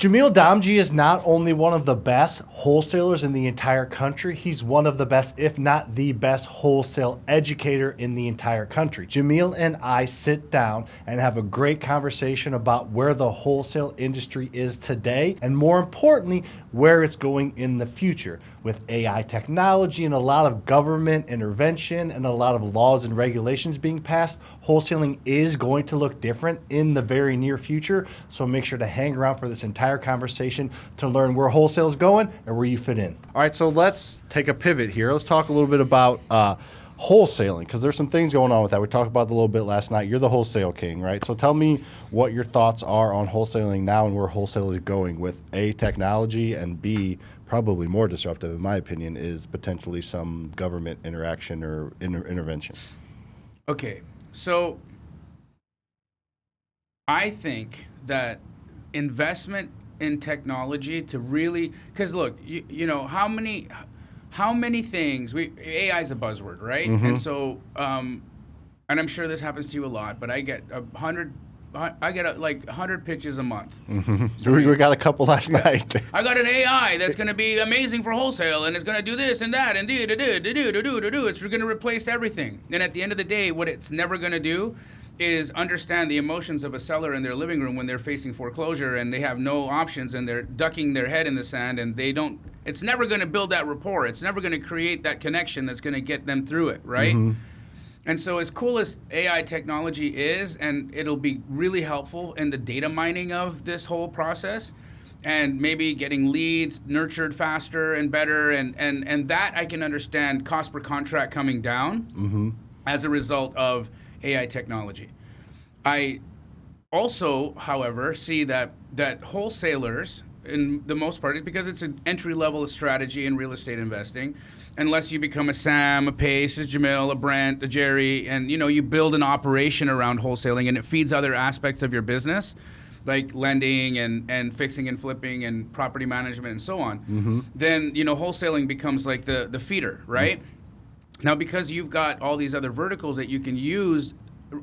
Jamil Damji is not only one of the best wholesalers in the entire country, he's one of the best, if not the best, wholesale educator in the entire country. Jamil and I sit down and have a great conversation about where the wholesale industry is today, and more importantly, where it's going in the future. With AI technology and a lot of government intervention and a lot of laws and regulations being passed, wholesaling is going to look different in the very near future. So make sure to hang around for this entire conversation to learn where wholesale is going and where you fit in. All right, so let's take a pivot here. Let's talk a little bit about wholesaling, because there's some things going on with that. We talked about it a little bit last night. You're the wholesale king, right? So tell me what your thoughts are on wholesaling now and where wholesale is going with A, technology, and B, probably more disruptive, in my opinion, is potentially some government interaction or intervention. Okay, so I think that investment in technology to really, because look, you know, how many things, AI is a buzzword, right? Mm-hmm. And so, and I'm sure this happens to you a lot, but I get 100 pitches a month. Mm-hmm. So we got a couple last night. I got an AI that's going to be amazing for wholesale, and it's going to do this and that, and do. It's going to replace everything. And at the end of the day, what it's never going to do is understand the emotions of a seller in their living room when they're facing foreclosure and they have no options and they're ducking their head in the sand, and they don't. It's never going to build that rapport. It's never going to create that connection that's going to get them through it, right? Mm-hmm. And so as cool as AI technology is, and it'll be really helpful in the data mining of this whole process, and maybe getting leads nurtured faster and better, and that I can understand cost per contract coming down mm-hmm. as a result of AI technology. I also, however, see that wholesalers, in the most part, because it's an entry-level strategy in real estate investing, unless you become a Sam, a Pace, a Jamil, a Brent, a Jerry, and you build an operation around wholesaling and it feeds other aspects of your business, like lending and fixing and flipping and property management and so on, mm-hmm. then wholesaling becomes like the feeder, right? Mm-hmm. Now, because you've got all these other verticals that you can use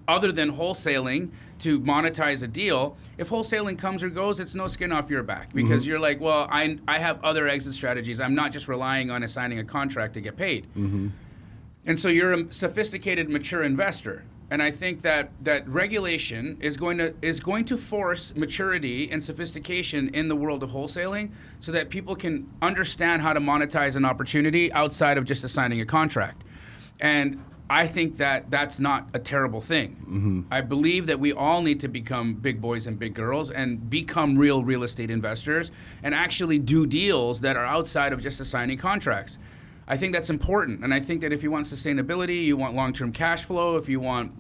other than wholesaling to monetize a deal, if wholesaling comes or goes, it's no skin off your back, because mm-hmm. you're like, well, I have other exit strategies. I'm not just relying on assigning a contract to get paid. Mm-hmm. And so you're a sophisticated, mature investor. And I think that regulation is going to force maturity and sophistication in the world of wholesaling so that people can understand how to monetize an opportunity outside of just assigning a contract. And I think that that's not a terrible thing. Mm-hmm. I believe that we all need to become big boys and big girls and become real estate investors and actually do deals that are outside of just assigning contracts. I think that's important. And I think that if you want sustainability, you want long-term cash flow, if you want,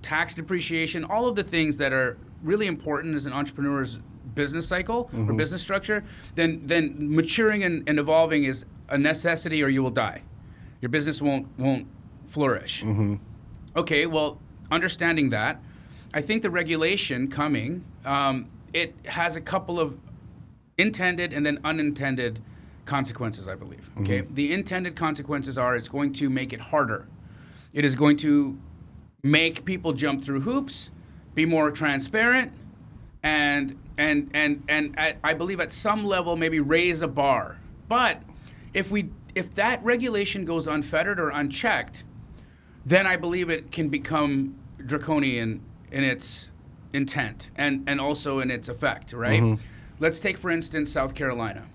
tax depreciation, all of the things that are really important as an entrepreneur's business cycle mm-hmm. or business structure, then maturing and evolving is a necessity, or you will die. Your business won't flourish. Mm-hmm. Okay, well, understanding that, I think the regulation coming, it has a couple of intended and then unintended consequences, I believe. Okay, mm-hmm. The intended consequences are it's going to make it harder. It is going to make people jump through hoops, be more transparent, and I believe at some level maybe raise a bar. But if that regulation goes unfettered or unchecked, then I believe it can become draconian in its intent and also in its effect, right? Mm-hmm. Let's take, for instance, South Carolina.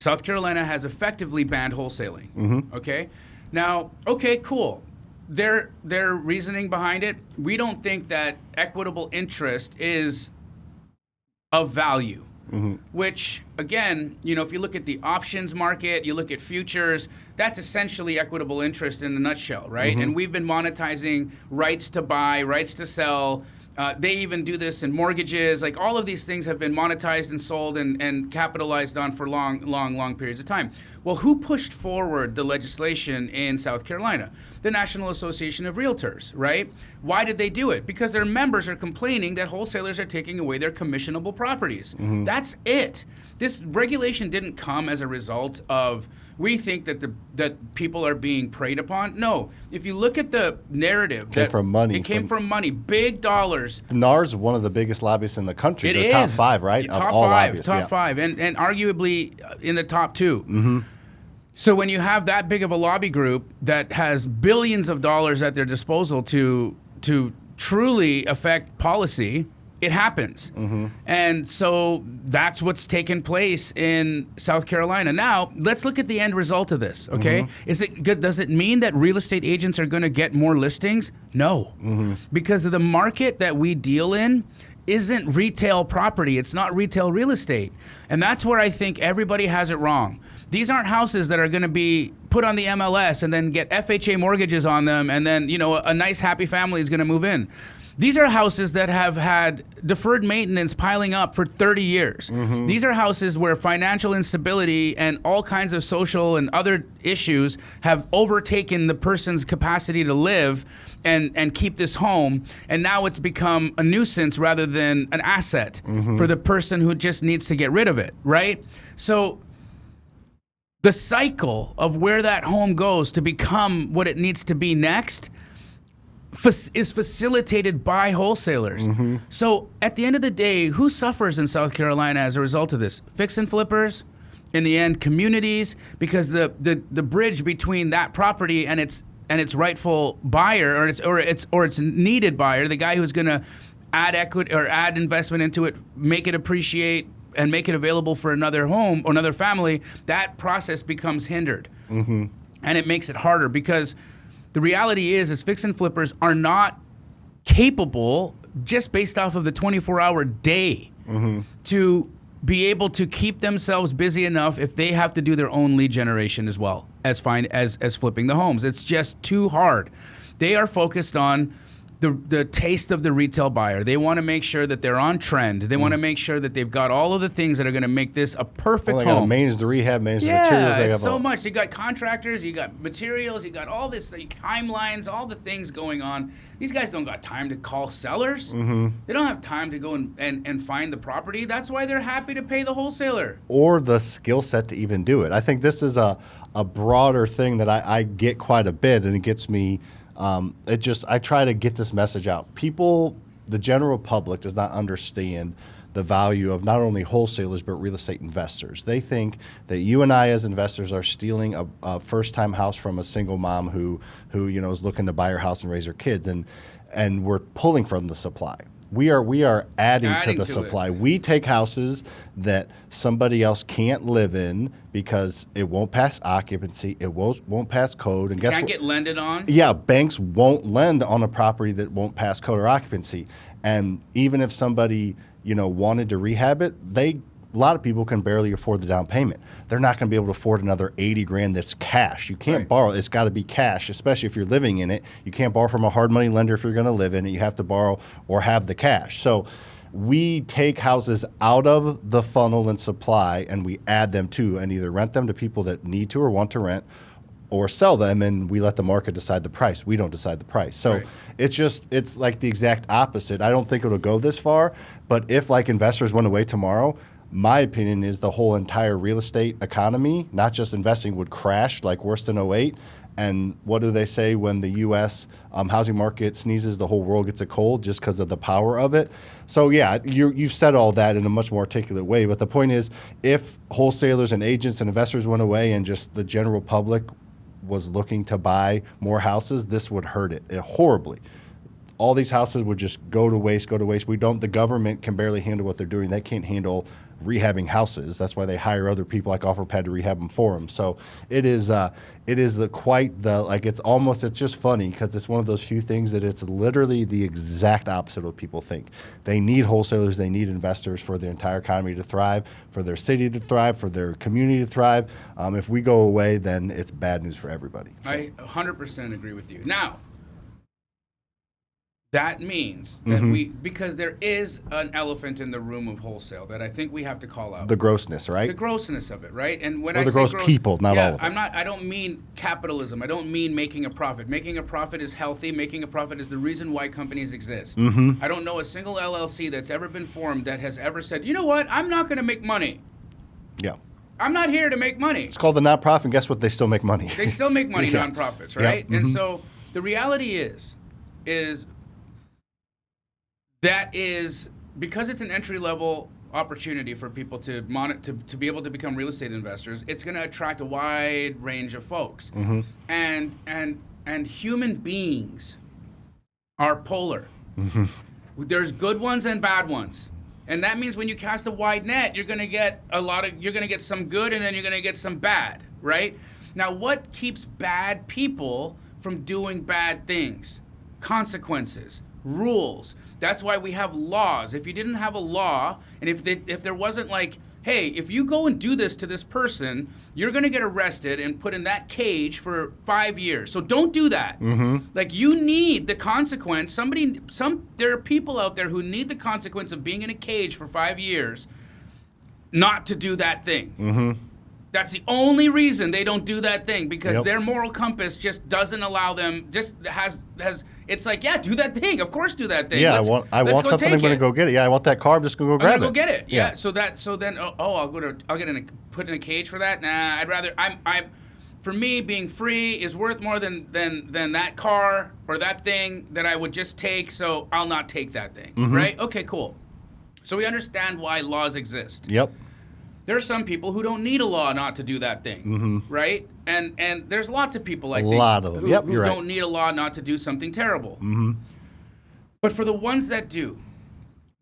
South Carolina has effectively banned wholesaling, mm-hmm. okay? Now, okay, cool. Their reasoning behind it, we don't think that equitable interest is of value. Mm-hmm. Which, again, if you look at the options market, you look at futures, that's essentially equitable interest in a nutshell, right? Mm-hmm. And we've been monetizing rights to buy, rights to sell. They even do this in mortgages. Like, all of these things have been monetized and sold and capitalized on for long periods of time. Well, who pushed forward the legislation in South Carolina? The National Association of Realtors, right? Why did they do it? Because their members are complaining that wholesalers are taking away their commissionable properties. Mm-hmm. That's it. This regulation didn't come as a result of, we think that people are being preyed upon. No. If you look at the narrative, It came from money. It came from money. Big dollars years. NAR's one of the biggest lobbyists in the country. It They're is. top 5, right? Top of all five, lobbyists. top 5, and arguably in the top 2. Mm-hmm. So when you have that big of a lobby group that has billions of dollars at their disposal to truly affect policy, it happens. Mm-hmm. And so that's what's taken place in South Carolina. Now, let's look at the end result of this, okay? Mm-hmm. Is it good? Does it mean that real estate agents are going to get more listings? No. Mm-hmm. Because of the market that we deal in isn't retail property. It's not retail real estate. And that's where I think everybody has it wrong. These aren't houses that are going to be put on the MLS and then get FHA mortgages on them, and then, you know, a nice happy family is going to move in. These are houses that have had deferred maintenance piling up for 30 years. Mm-hmm. These are houses where financial instability and all kinds of social and other issues have overtaken the person's capacity to live and keep this home. And now it's become a nuisance rather than an asset for the person who just needs to get rid of it, right? So the cycle of where that home goes to become what it needs to be next is facilitated by wholesalers. So at the end of the day, who suffers in South Carolina as a result of this? Fix and flippers, in the end, communities, because the bridge between that property and its rightful buyer or its needed buyer, the guy who's going to add equity or add investment into it, make it appreciate and make it available for another home or another family, that process becomes hindered. And it makes it harder because the reality is fix and flippers are not capable, just based off of the 24-hour day, to be able to keep themselves busy enough if they have to do their own lead generation as well as flipping the homes. It's just too hard. They are focused on the taste of the retail buyer. They want to make sure that they're on trend. They want to make sure that they've got all of the things that are going to make this a perfect Well, they home. got to manage the rehab, manage the materials. They It's so much. You got contractors, you got materials, you got all this, timelines, all the things going on. These guys don't got time to call sellers. They don't have time to go and find the property. That's why they're happy to pay the wholesaler. Or the skill set to even do it. I think this is a broader thing that I get quite a bit, and it gets me. I try to get this message out. People, the general public, does not understand the value of not only wholesalers but real estate investors. They think that you and I as investors are stealing a first-time house from a single mom who is looking to buy her house and raise her kids, and we're pulling from the supply. We are adding to the supply. We take houses that somebody else can't live in because it won't pass occupancy, it won't pass code, and guess what? Can't get lended on. Yeah, banks won't lend on a property that won't pass code or occupancy. And even if somebody wanted to rehab it, a lot of people can barely afford the down payment. They're not going to be able to afford another $80,000 that's cash. You can't borrow. It's got to be cash, especially if you're living in it. You can't borrow from a hard money lender if you're going to live in it. You have to borrow or have the cash. So we take houses out of the funnel and supply, and we add them to, and either rent them to people that need to or want to rent, or sell them, and we let the market decide the price. We don't decide the price. So it's like the exact opposite. I don't think it'll go this far, but if like investors went away tomorrow, my opinion is the whole entire real estate economy, not just investing, would crash like worse than '08. And what do they say when the U.S. Housing market sneezes, the whole world gets a cold just because of the power of it? So yeah, you've said all that in a much more articulate way. But the point is, if wholesalers and agents and investors went away and just the general public was looking to buy more houses, this would hurt it horribly. All these houses would just go to waste. The government can barely handle what they're doing. They can't handle rehabbing houses. That's why they hire other people like OfferPad to rehab them for them. So it's just funny because it's one of those few things that it's literally the exact opposite of what people think. They need wholesalers, they need investors for their entire economy to thrive, for their city to thrive, for their community to thrive. If we go away, then it's bad news for everybody. So. I 100% agree with you. Now, that means that because there is an elephant in the room of wholesale that I think we have to call out. The grossness, right? The grossness of it, right? And when or I the say gross people, not all of them. I don't mean capitalism. I don't mean making a profit. Making a profit is healthy. Making a profit is the reason why companies exist. I don't know a single LLC that's ever been formed that has ever said, you know what, I'm not going to make money. Yeah. I'm not here to make money. It's called the nonprofit, and guess what? They still make money. They still make money, nonprofits, right? Yeah. And so the reality is that is because it's an entry level opportunity for people to be able to become real estate investors. It's going to attract a wide range of folks, and human beings are polar. There's good ones and bad ones. And that means when you cast a wide net, you're going to get some good and then you're going to get some bad, right? Now, what keeps bad people from doing bad things? Consequences, rules. That's why we have laws. If you didn't have a law, and if there wasn't like, hey, if you go and do this to this person, you're going to get arrested and put in that cage for 5 years. So don't do that. Like, you need the consequence. There are people out there who need the consequence of being in a cage for 5 years not to do that thing. That's the only reason they don't do that thing, because their moral compass just doesn't allow them, just has it's like, yeah, do that thing. Of course, do that thing. Yeah, I want something. I'm going to go get it. Yeah, I want that car. I'm just going to go grab it. I'm going to go get it. Yeah. So then, I'll get put in a cage for that. Nah, I'd rather for me, being free is worth more than that car or that thing that I would just take. So I'll not take that thing. Right? Okay, cool. So we understand why laws exist. Yep. There are some people who don't need a law not to do that thing, right? And there's lots of people like who don't need a law not to do something terrible. But for the ones that do,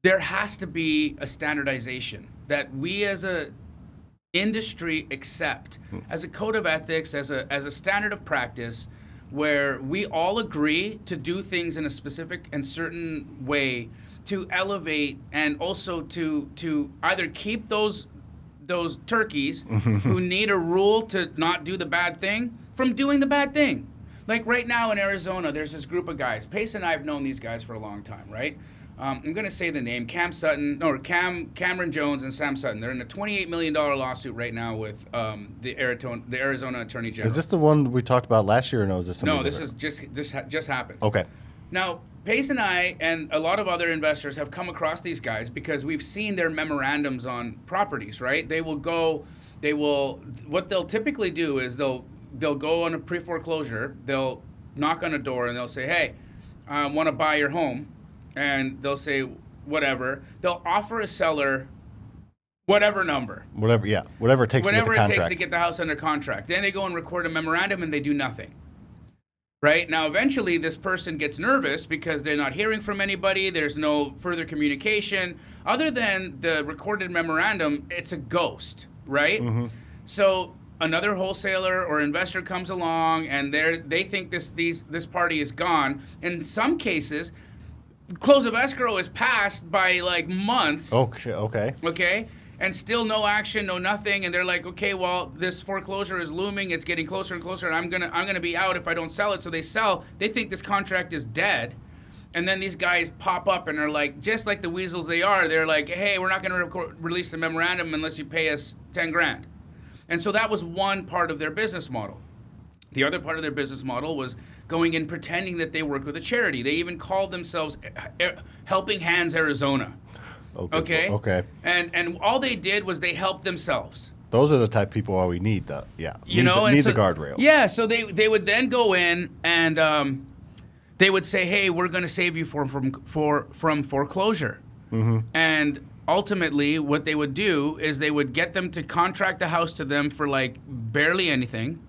there has to be a standardization that we as a industry accept as a code of ethics, as a standard of practice, where we all agree to do things in a specific and certain way to elevate and also to either keep those turkeys who need a rule to not do the bad thing from doing the bad thing. Like right now in Arizona, there's this group of guys. Pace and I have known these guys for a long time, right? I'm going to say the name, Cameron Jones and Sam Sutton. They're in a $28 million lawsuit right now with the Arizona Attorney General. Is this the one we talked about last year, or no? Is this something this is just happened. Okay. Now, Pace and I and a lot of other investors have come across these guys because we've seen their memorandums on properties, right? What they'll typically do is they'll go on a pre-foreclosure, they'll knock on a door and they'll say, hey, I want to buy your home. And they'll say, whatever. They'll offer a seller whatever number. Whatever it takes to get the contract. Whatever it takes to get the house under contract. Then they go and record a memorandum and they do nothing. Right? Now, eventually, this person gets nervous because they're not hearing from anybody. There's no further communication. Other than the recorded memorandum, it's a ghost, right? So another wholesaler or investor comes along, and they think this party is gone. In some cases, close of escrow is passed by like months. Oh, shit. Okay. Okay? And still no action, no nothing, and they're like, okay, well, this foreclosure is looming, it's getting closer and closer, and I'm gonna be out if I don't sell it. So they sell. They think this contract is dead, and then these guys pop up and are like, just like the weasels they are, they're like, hey, we're not gonna release the memorandum unless you pay us $10,000. And so that was one part of their business model. The other part of their business model was going in pretending that they worked with a charity. They even called themselves Helping Hands Arizona. Okay. And all they did was they helped themselves. Those are the type of people we need. The guardrails. Yeah. So they would then go in and they would say, "Hey, we're going to save you from foreclosure." And ultimately, what they would do is they would get them to contract the house to them for like barely anything.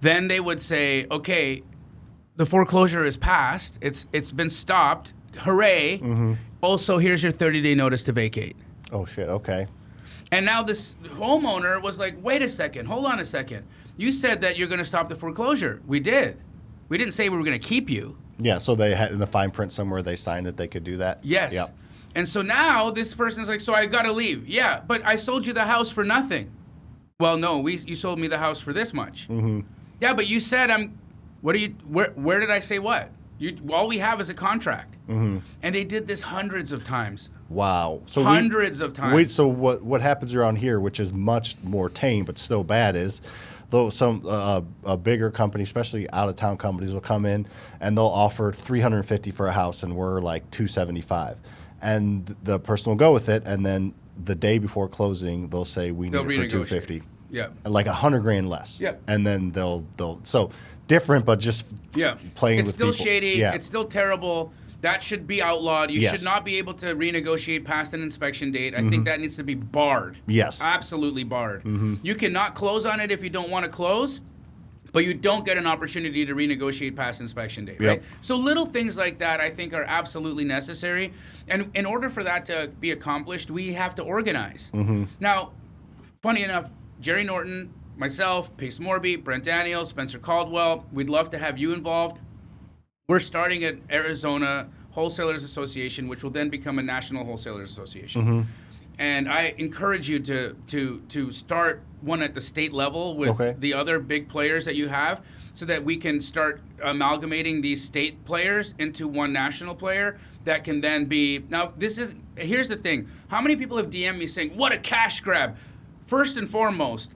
Then they would say, "Okay, the foreclosure is passed. It's been stopped. Hooray!" Also, here's your 30-day notice to vacate. Oh, shit, okay. And now this homeowner was like, wait a second, hold on a second. You said that you're going to stop the foreclosure. We did. We didn't say we were going to keep you. Yeah, so they had in the fine print somewhere they signed that they could do that? Yes. Yep. And so now this person's like, so I got to leave. Yeah, but I sold you the house for nothing. Well, no, you sold me the house for this much. Yeah, but you said where did I say what? All we have is a contract. And they did this hundreds of times. Wow. So hundreds of times. Wait, so what happens around here, which is much more tame but still bad, is though some a bigger company, especially out-of-town companies, will come in and they'll offer $350 for a house and we're like $275. And the person will go with it, and then the day before closing, they'll say we need it for $250. Yeah. Like $100,000 less. Yeah. And then they'll so different, but just playing it's with still people. shady. Yeah. It's still terrible. That should be outlawed. You should not be able to renegotiate past an inspection date. I think that needs to be barred. Yes. Absolutely barred. You cannot close on it if you don't want to close, but you don't get an opportunity to renegotiate past inspection date, right? So little things like that I think are absolutely necessary. And in order for that to be accomplished, we have to organize. Now, funny enough, Jerry Norton, myself, Pace Morby, Brent Daniels, Spencer Caldwell, we'd love to have you involved. We're starting an Arizona Wholesalers Association, which will then become a National Wholesalers Association. And I encourage you to start one at the state level with the other big players that you have, so that we can start amalgamating these state players into one national player that can then be. Now, here's the thing. How many people have DM'd me saying, what a cash grab? First and foremost,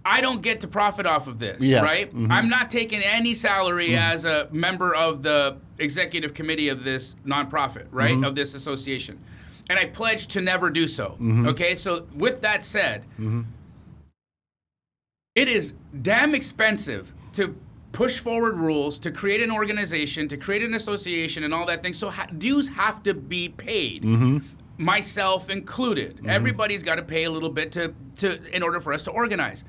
I don't get to profit off of this, right? I'm not taking any salary as a member of the executive committee of this nonprofit, right, of this association. And I pledge to never do so, okay? So with that said, it is damn expensive to push forward rules, to create an organization, to create an association and all that thing. So dues have to be paid. Myself included. Everybody's got to pay a little bit to in order for us to organize.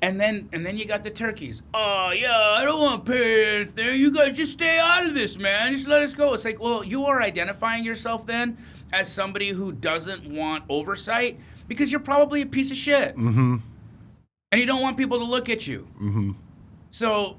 And then you got the turkeys. Oh, yeah, I don't want to pay anything. You guys just stay out of this, man. Just let us go. It's like, well, you are identifying yourself then as somebody who doesn't want oversight because you're probably a piece of shit. And you don't want people to look at you. So,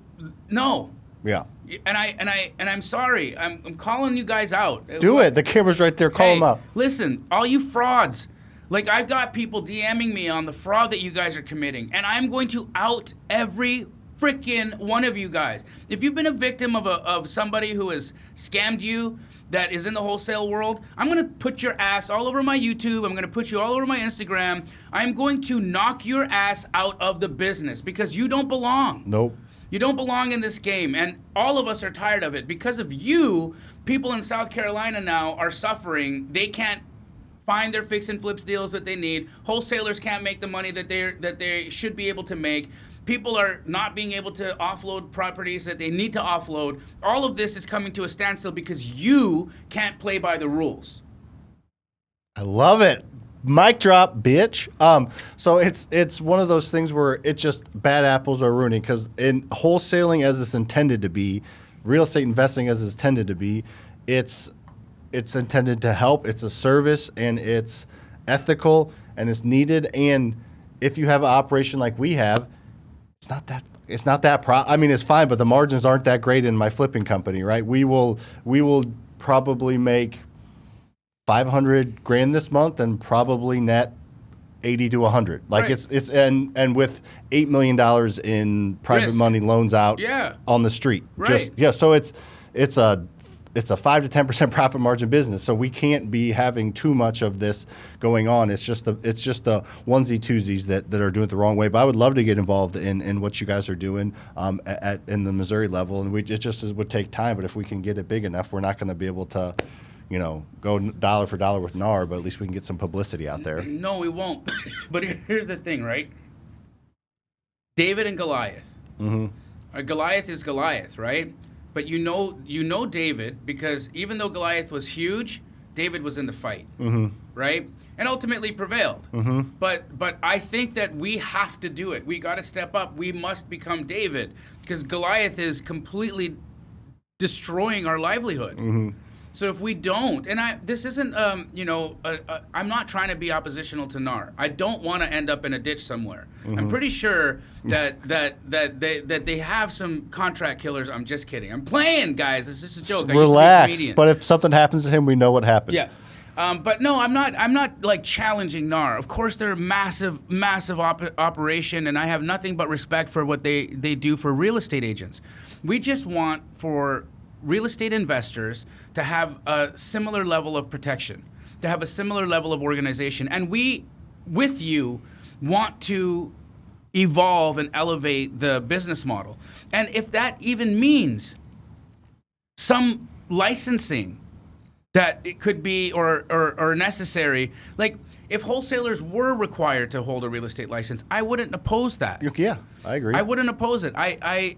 no. Yeah. And I'm sorry. I'm calling you guys out. Do it. The camera's right there. Call them out. Listen, all you frauds. Like, I've got people DMing me on the fraud that you guys are committing, and I'm going to out every freaking one of you guys. If you've been a victim of somebody who has scammed you that is in the wholesale world, I'm going to put your ass all over my YouTube. I'm going to put you all over my Instagram. I'm going to knock your ass out of the business because you don't belong. Nope. You don't belong in this game, and all of us are tired of it. Because of you, people in South Carolina now are suffering. They can't find their fix and flips deals that they need. Wholesalers can't make the money that they should be able to make. People are not being able to offload properties that they need to offload. All of this is coming to a standstill because you can't play by the rules. I love it. Mic drop, bitch. So it's one of those things where it's just bad apples are ruining, because in wholesaling as it's intended to be, real estate investing as it's intended to be, it's intended to help. It's a service, and it's ethical, and it's needed. And if you have an operation like we have, it's not that I mean, it's fine, but the margins aren't that great in my flipping company, right? We will probably make $500,000 this month and probably net 80 to 100. Like, right. it's and with $8 million in private Risk. money loans out on the street. Right. So it's a 5 to 10% profit margin business. So we can't be having too much of this going on. It's just the onesie twosies that are doing it the wrong way. But I would love to get involved in what you guys are doing in the Missouri level. And it just would take time. But if we can get it big enough, we're not going to be able to, go dollar for dollar with NAR, but at least we can get some publicity out there. No, we won't. But here's the thing, right? David and Goliath. Goliath is Goliath, right? But you know David, because even though Goliath was huge, David was in the fight, right? And ultimately prevailed. But I think that we have to do it. We got to step up. We must become David, because Goliath is completely destroying our livelihood. So if we don't, and this isn't, I'm not trying to be oppositional to NAR. I don't want to end up in a ditch somewhere. I'm pretty sure that they have some contract killers. I'm just kidding. I'm playing, guys. It's just a joke. Relax. But if something happens to him, we know what happened. Yeah. But no, I'm not like challenging NAR. Of course, they're a massive operation, and I have nothing but respect for what they do for real estate agents. We just want for real estate investors to have a similar level of protection, to have a similar level of organization. And we, with you, want to evolve and elevate the business model. And if that even means some licensing that it could be or necessary, like if wholesalers were required to hold a real estate license, I wouldn't oppose that. Yeah, I agree. I wouldn't oppose it.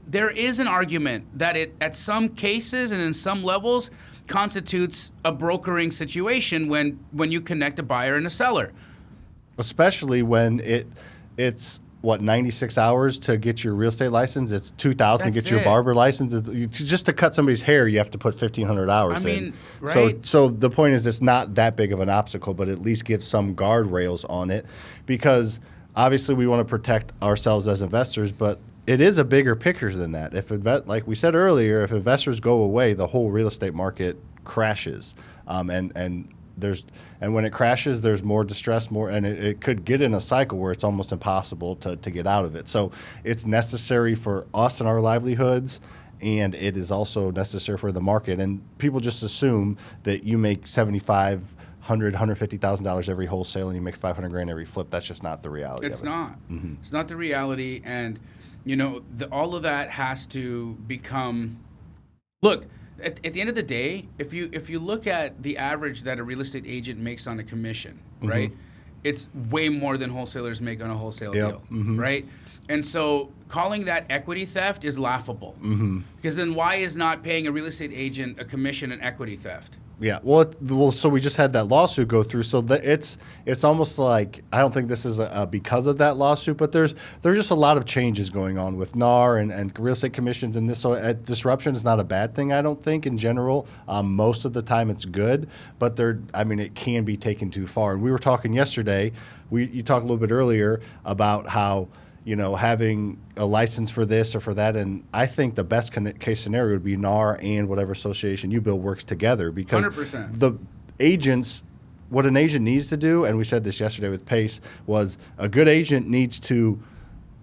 There is an argument that at some cases and in some levels, constitutes a brokering situation when you connect a buyer and a seller. Especially when it's what, 96 hours to get your real estate license. It's 2,000 to get your barber license. Just to cut somebody's hair, you have to put 1,500 hours in. Right? So the point is, it's not that big of an obstacle, but at least get some guardrails on it, because obviously we want to protect ourselves as investors, but it is a bigger picture than that. Like we said earlier, if investors go away, the whole real estate market crashes, and when it crashes, there's more distress, and it could get in a cycle where it's almost impossible to get out of it. So it's necessary for us and our livelihoods, and it is also necessary for the market. And people just assume that you make $75,000, $150,000 every wholesale, and you make $500,000 every flip. That's just not the reality. It's of it. not. It's not the reality, and all of that has to become. Look. At the end of the day, if you look at the average that a real estate agent makes on a commission, right, it's way more than wholesalers make on a wholesale deal, right? And so calling that equity theft is laughable, because then why is not paying a real estate agent a commission an equity theft? Yeah, well, so we just had that lawsuit go through. So it's almost like, I don't think this is because of that lawsuit, but there's just a lot of changes going on with NAR and real estate commissions and this. So disruption is not a bad thing, I don't think, in general. Most of the time it's good, but it can be taken too far. And we were talking yesterday. You talked a little bit earlier about how, having a license for this or for that. And I think the best case scenario would be NAR and whatever association you build works together, because 100%. The agents, what an agent needs to do, and we said this yesterday with Pace, was a good agent needs to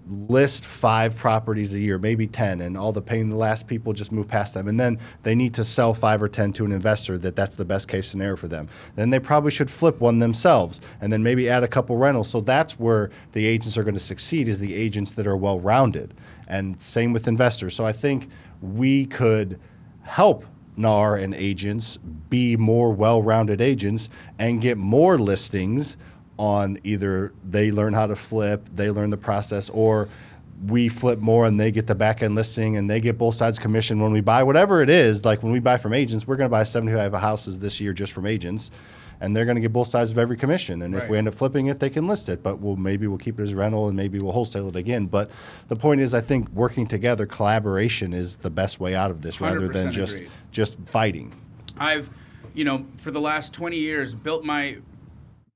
list 5 properties a year, maybe 10, and all the pain in the last people just move past them. And then they need to sell 5 or 10 to an investor that's the best case scenario for them. Then they probably should flip one themselves and then maybe add a couple rentals. So that's where the agents are going to succeed, is the agents that are well-rounded. And same with investors. So I think we could help NAR and agents be more well-rounded agents and get more listings on either they learn how to flip, they learn the process, or we flip more and they get the back end listing and they get both sides commission when we buy whatever it is. Like when we buy from agents, we're going to buy 75 houses this year just from agents, and they're going to get both sides of every commission. And if we end up flipping it, they can list it, but maybe we'll keep it as rental and maybe we'll wholesale it again. But the point is, I think working together, collaboration is the best way out of this, rather than just fighting. I've, for the last 20 years, built my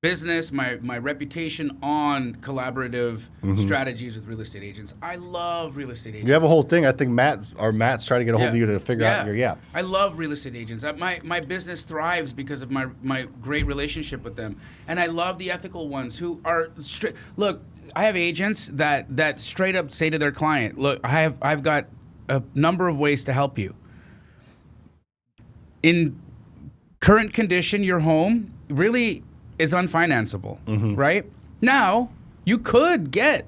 business, my reputation on collaborative strategies with real estate agents. I love real estate agents. You have a whole thing. I think Matt's trying to get a hold of you to figure out your I love real estate agents. My business thrives because of my great relationship with them, and I love the ethical ones who are straight. Look, I have agents that straight up say to their client, "Look, I've got a number of ways to help you. In current condition, your home really is unfinanceable, right? Now, you could get,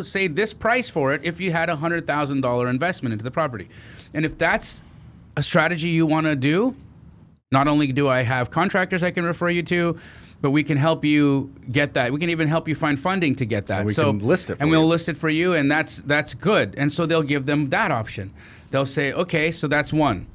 say this price for it if you had $100,000 investment into the property. And if that's a strategy you want to do, not only do I have contractors I can refer you to, but we can help you get that. We can even help you find funding to get that. And we can list it for you. And we'll list it for you, and that's good. And so they'll give them that option. They'll say, okay, so that's one.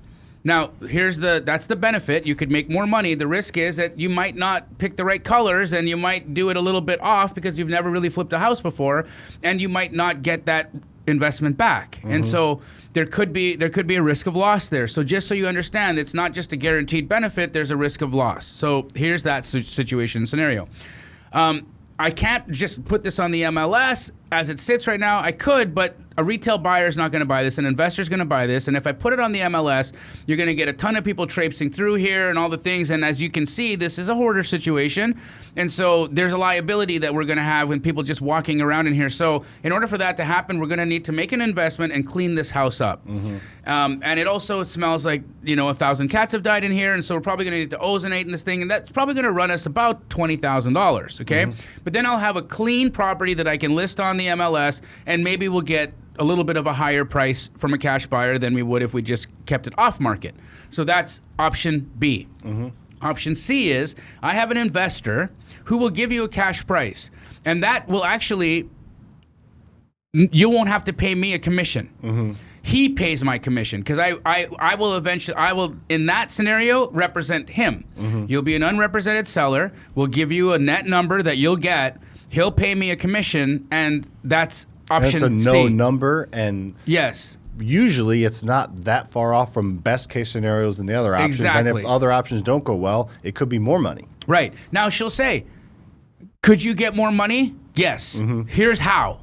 Now, that's the benefit. You could make more money. The risk is that you might not pick the right colors, and you might do it a little bit off because you've never really flipped a house before, and you might not get that investment back. And so there could be a risk of loss there. So just so you understand, it's not just a guaranteed benefit, there's a risk of loss. So here's that situation scenario. I can't just put this on the MLS as it sits right now. I could, but a retail buyer is not going to buy this. An investor is going to buy this. And if I put it on the MLS, you're going to get a ton of people traipsing through here and all the things. And as you can see, this is a hoarder situation. And so there's a liability that we're going to have when people just walking around in here. So in order for that to happen, we're going to need to make an investment and clean this house up. And it also smells like, 1,000 cats have died in here. And so we're probably going to need to ozonate in this thing. And that's probably going to run us about $20,000. Okay. But then I'll have a clean property that I can list on the MLS, and maybe we'll get a little bit of a higher price from a cash buyer than we would if we just kept it off market. So that's option B. Option C is I have an investor who will give you a cash price, and that will actually, you won't have to pay me a commission. he pays my commission because I will in that scenario represent him. You'll be an unrepresented seller. We'll give you a net number that you'll get. He'll pay me a commission, and that's option It's a C. no number, and Yes. usually it's not that far off from best case scenarios than the other options. And Exactly. if other options don't go well, it could be more money. Right. Now she'll say, could you get more money? Yes. Here's how.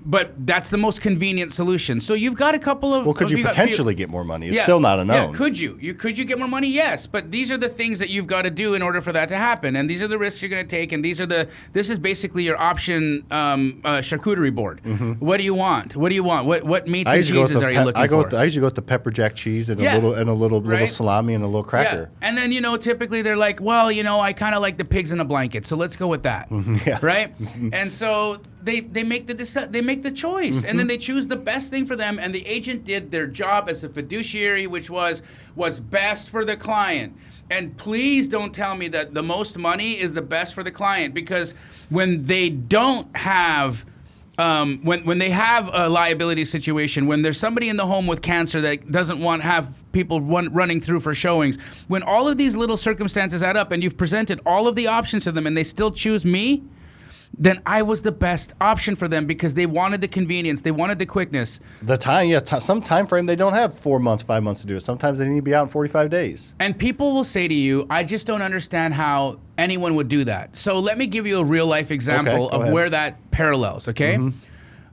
But that's the most convenient solution. So you've got a couple of... Well, could you potentially get more money? It's still not a known. Yeah, could you? Could you get more money? Yes. But these are the things that you've got to do in order for that to happen. And these are the risks you're going to take. And this is basically your option charcuterie board. What do you want? What do you want? What meats and cheeses are you looking for? I usually go with the pepper jack cheese and Yeah. a little Right. salami and a little cracker. Yeah. And then, typically they're like, well, I kind of like the pigs in a blanket, so let's go with that. Yeah. Right? And so they make the choice, and then they choose the best thing for them, and the agent did their job as a fiduciary, which was what's best for the client. And please don't tell me that the most money is the best for the client, because when they don't have when they have a liability situation, when there's somebody in the home with cancer that doesn't want to have people running through for showings, when all of these little circumstances add up and you've presented all of the options to them and they still choose me, then I was the best option for them because they wanted the convenience, they wanted the quickness. The time, some time frame, they don't have 4 months, 5 months to do it. Sometimes they need to be out in 45 days. And people will say to you, I just don't understand how anyone would do that. So let me give you a real life example of where that parallels, okay? And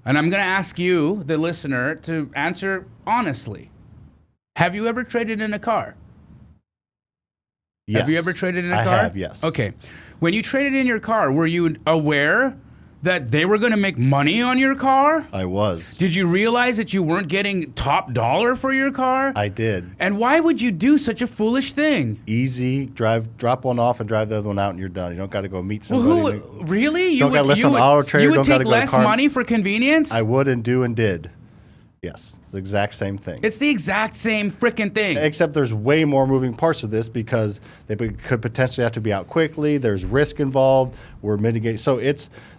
I'm going to ask you, the listener, to answer honestly. Have you ever traded in a car? Yes. Have you ever traded in a car? I have, yes. Okay. When you traded in your car, were you aware that they were going to make money on your car? I was. Did you realize that you weren't getting top dollar for your car? I did. And why would you do such a foolish thing? Easy, drop one off and drive the other one out, and you're done. You don't got to go meet somebody. Really? You don't got to list on Auto Trader. You would don't got take to go to less car. money for convenience? I would and do and did. Yes, it's the exact same thing. It's the exact same freaking thing. Except there's way more moving parts of this because they could potentially have to be out quickly. There's risk involved. We're mitigating. So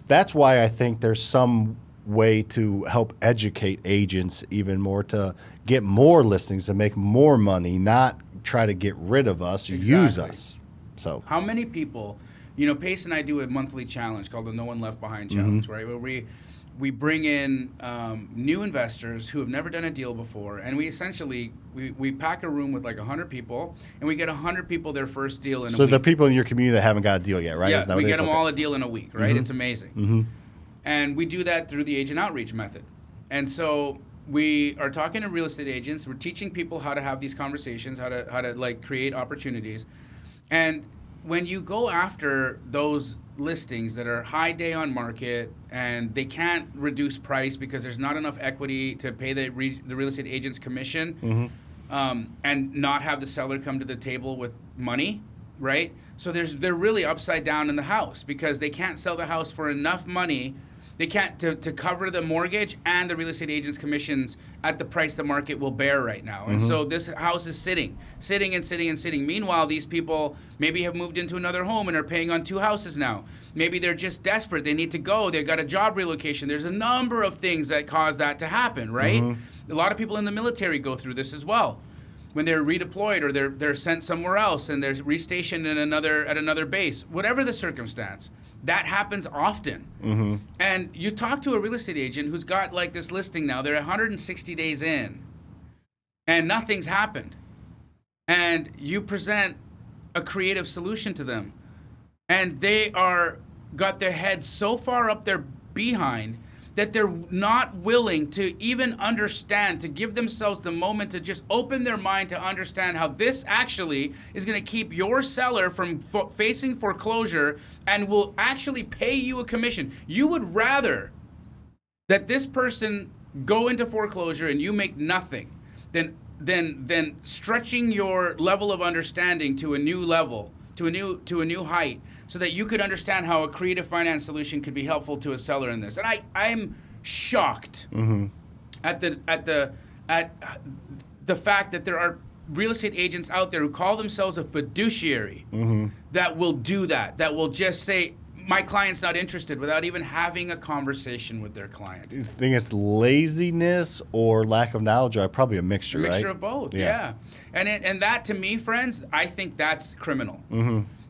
that's why I think there's some way to help educate agents even more to get more listings, to make more money, not try to get rid of us or use us. So how many people, Pace and I do a monthly challenge called the No One Left Behind Challenge, right? Where we bring in new investors who have never done a deal before, and we essentially we pack a room with like 100 people, and we get 100 people their first deal in a week. So the people in your community that haven't got a deal yet, right? Yeah, we get them all a deal in a week, right? It's amazing. And we do that through the agent outreach method. And so we are talking to real estate agents. We're teaching people how to have these conversations, how to like create opportunities. And when you go after those listings that are high day on market and they can't reduce price because there's not enough equity to pay the real estate agent's commission, and not have the seller come to the table with money, right? So they're really upside down in the house because they can't sell the house for enough money. They can't to cover the mortgage and the real estate agent's commissions at the price the market will bear right now. And so this house is sitting. Meanwhile, these people maybe have moved into another home and are paying on 2 houses now. Maybe they're just desperate. They need to go. They've got a job relocation. There's a number of things that cause that to happen, right? A lot of people in the military go through this as well. When they're redeployed or they're sent somewhere else and they're restationed in at another base, whatever the circumstance. That happens often. And you talk to a real estate agent who's got like this listing now, they're 160 days in, and nothing's happened. And you present a creative solution to them, and they got their heads so far up their behind that they're not willing to even understand, to give themselves the moment to just open their mind to understand how this actually is going to keep your seller from facing foreclosure and will actually pay you a commission. You would rather that this person go into foreclosure and you make nothing than stretching your level of understanding to a new level, to a new height, so that you could understand how a creative finance solution could be helpful to a seller in this. And I'm shocked at the fact that there are real estate agents out there who call themselves a fiduciary that will do that will just say, my client's not interested without even having a conversation with their client. You think it's laziness or lack of knowledge, or probably a mixture, right? A mixture of both, yeah. And that, to me, friends, I think that's criminal.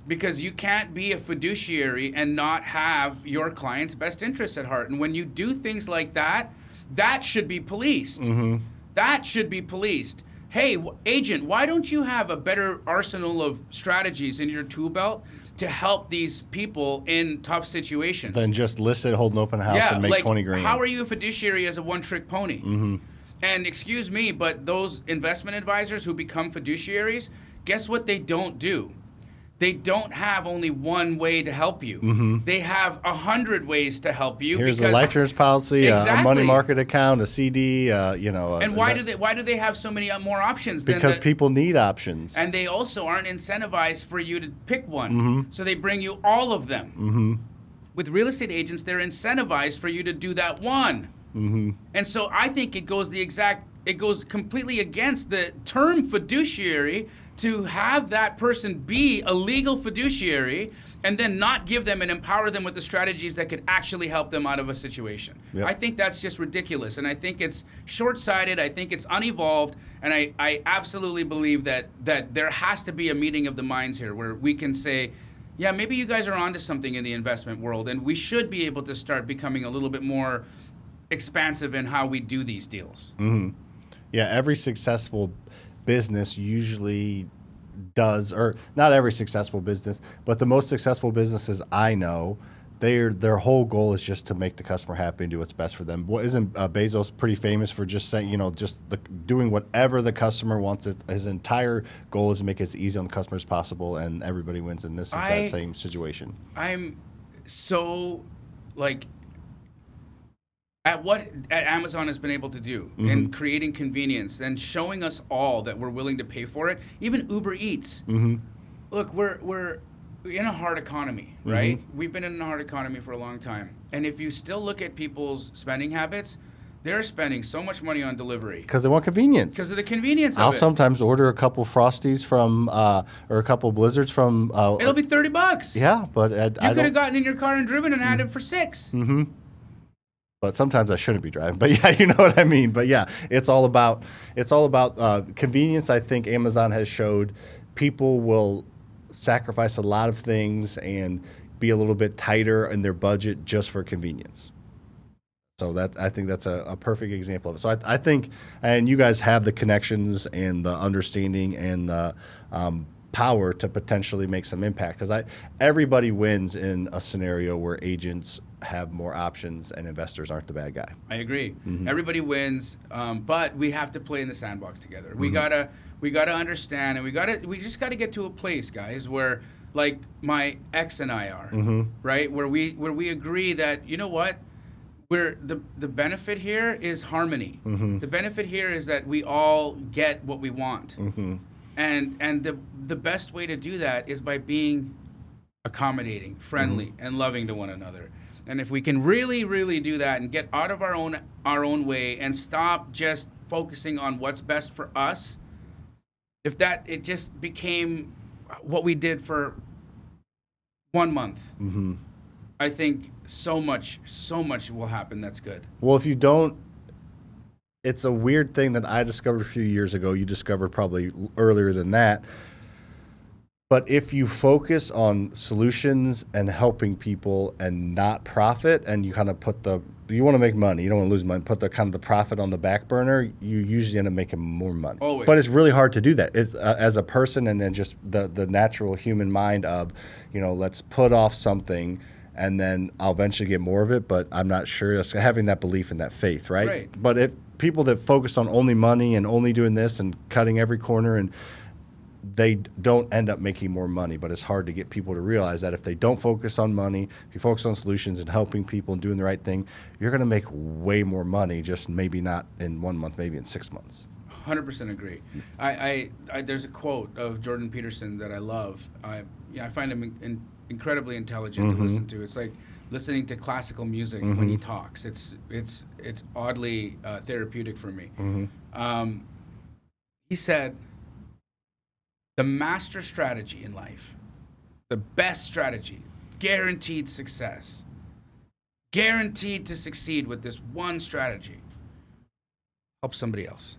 Because you can't be a fiduciary and not have your client's best interests at heart. And when you do things like that, that should be policed. That should be policed. Hey, agent, why don't you have a better arsenal of strategies in your tool belt to help these people in tough situations? Then just list it, hold an open house, and make 20 grand. How are you a fiduciary as a one-trick pony? And excuse me, but those investment advisors who become fiduciaries, guess what they don't do? They don't have only one way to help you. They have 100 ways to help you. Here's a life insurance policy, a money market account, a CD, And why do they have so many more options? Because people need options. And they also aren't incentivized for you to pick one. So they bring you all of them. With real estate agents, they're incentivized for you to do that one. And so I think it goes completely against the term fiduciary to have that person be a legal fiduciary and then not give them and empower them with the strategies that could actually help them out of a situation. I think that's just ridiculous, and I think it's short-sighted. I think it's unevolved, and I absolutely believe that there has to be a meeting of the minds here where we can say, yeah, maybe you guys are onto something in the investment world, and we should be able to start becoming a little bit more expansive in how we do these deals. Yeah, every successful business usually does, or not every successful business, but the most successful businesses I know, their whole goal is just to make the customer happy and do what's best for them. Isn't Bezos pretty famous for just saying, doing whatever the customer wants? His entire goal is to make it as easy on the customer as possible, and everybody wins. And this is that same situation. I'm so at what Amazon has been able to do in creating convenience and showing us all that we're willing to pay for it. Even Uber Eats. Look, we're in a hard economy, right? We've been in a hard economy for a long time. And if you still look at people's spending habits, they're spending so much money on delivery. Because they want convenience. Because of the convenience of it. I'll sometimes order a couple Frosties from, or a couple Blizzards from. It'll be $30. Yeah, but you could have gotten in your car and driven and had it for $6. But sometimes I shouldn't be driving. But yeah, you know what I mean. But yeah, it's all about convenience. I think Amazon has showed people will sacrifice a lot of things and be a little bit tighter in their budget just for convenience. So I think that's a perfect example of it. So I think, and you guys have the connections and the understanding and the power to potentially make some impact, because everybody wins in a scenario where agents have more options and investors aren't the bad guy. I agree. Everybody wins, but we have to play in the sandbox together. We gotta understand, and we just gotta get to a place, guys, where like my ex and I are, right, where we agree that, you know what, the benefit here is harmony. The benefit here is that we all get what we want. And the best way to do that is by being accommodating, friendly, and loving to one another. And if we can really, really do that and get out of our own way and stop just focusing on what's best for us, it just became what we did for 1 month, I think so much will happen that's good. Well, if you don't, it's a weird thing that I discovered a few years ago. You discovered probably earlier than that. But if you focus on solutions and helping people and not profit, and you kind of you want to make money, you don't want to lose money, put the kind of the profit on the back burner, you usually end up making more money. Always. But it's really hard to do that. It's as a person, and then just the natural human mind of, let's put off something and then I'll eventually get more of it, but I'm not sure. It's having that belief and that faith, right? Right. But if people that focus on only money and only doing this and cutting every corner, and they don't end up making more money. But it's hard to get people to realize that if they don't focus on money, if you focus on solutions and helping people and doing the right thing, you're going to make way more money, just maybe not in 1 month, maybe in 6 months. 100% agree. I there's a quote of Jordan Peterson that I love. I find him incredibly intelligent to listen to. It's like listening to classical music when he talks. It's oddly therapeutic for me. He said, the master strategy in life, the best strategy, guaranteed success. Guaranteed to succeed with this one strategy. Help somebody else.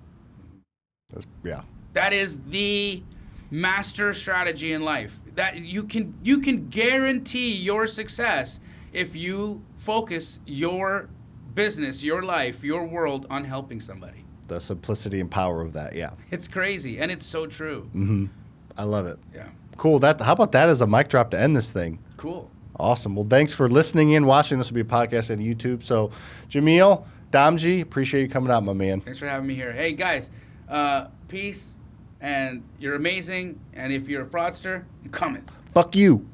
Yeah. That is the master strategy in life. That you can guarantee your success if you focus your business, your life, your world on helping somebody. The simplicity and power of that, yeah. It's crazy, and it's so true. Mm-hmm. I love it. Yeah. Cool. How about that as a mic drop to end this thing? Cool. Awesome. Well, thanks for listening in, watching. This will be a podcast and YouTube. So, Jamil Damji, appreciate you coming out, my man. Thanks for having me here. Hey, guys, peace, and you're amazing. And if you're a fraudster, I'm coming. Fuck you.